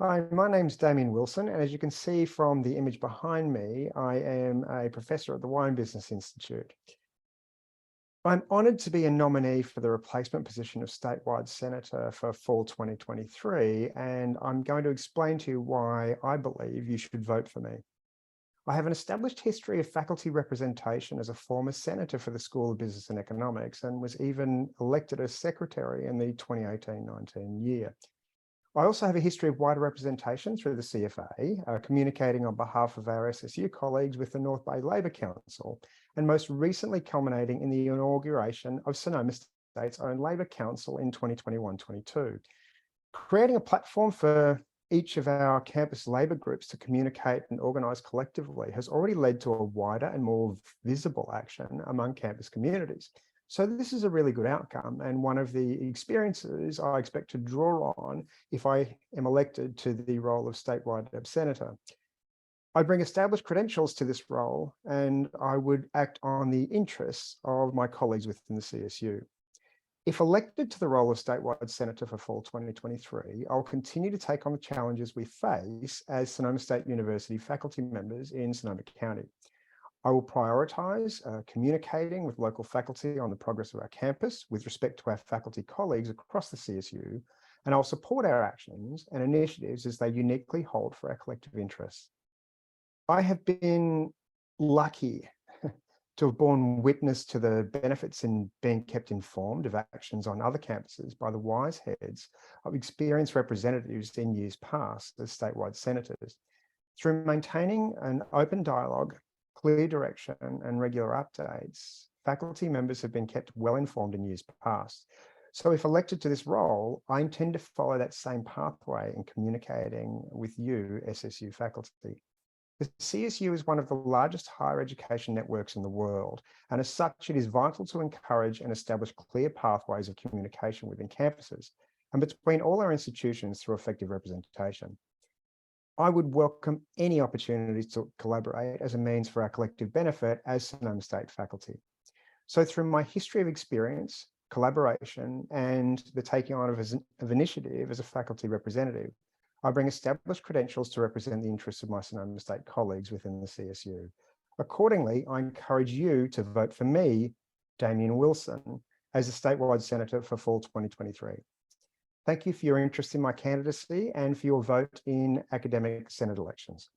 Hi, my name's Damien Wilson, and as you can see from the image behind me, I am a professor at the Wine Business Institute. I'm honoured to be a nominee for the replacement position of statewide senator for fall 2023, and I'm going to explain to you why I believe you should vote for me. I have an established history of faculty representation as a former senator for the School of Business and Economics, and was even elected as secretary in the 2018-19 year. I also have a history of wider representation through the CFA, communicating on behalf of our SSU colleagues with the North Bay Labor Council, and most recently culminating in the inauguration of Sonoma State's own Labor Council in 2021-22. Creating a platform for each of our campus labour groups to communicate and organise collectively has already led to a wider and more visible action among campus communities. So this is a really good outcome, and one of the experiences I expect to draw on if I am elected to the role of statewide senator. I bring established credentials to this role, and I would act on the interests of my colleagues within the CSU. If elected to the role of statewide senator for fall 2023, I'll continue to take on the challenges we face as Sonoma State University faculty members in Sonoma County. I will prioritise communicating with local faculty on the progress of our campus with respect to our faculty colleagues across the CSU, and I'll support our actions and initiatives as they uniquely hold for our collective interests. I have been lucky to have borne witness to the benefits in being kept informed of actions on other campuses by the wise heads of experienced representatives in years past as statewide senators. Through maintaining an open dialogue, clear direction, and regular updates, faculty members have been kept well informed in years past. So if elected to this role, I intend to follow that same pathway in communicating with you, SSU faculty. The CSU is one of the largest higher education networks in the world, and as such, it is vital to encourage and establish clear pathways of communication within campuses and between all our institutions through effective representation. I would welcome any opportunities to collaborate as a means for our collective benefit as Sonoma State faculty. So through my history of experience, collaboration, and the taking on of initiative as a faculty representative, I bring established credentials to represent the interests of my Sonoma State colleagues within the CSU. Accordingly, I encourage you to vote for me, Damien Wilson, as a statewide senator for fall 2023. Thank you for your interest in my candidacy and for your vote in academic Senate elections.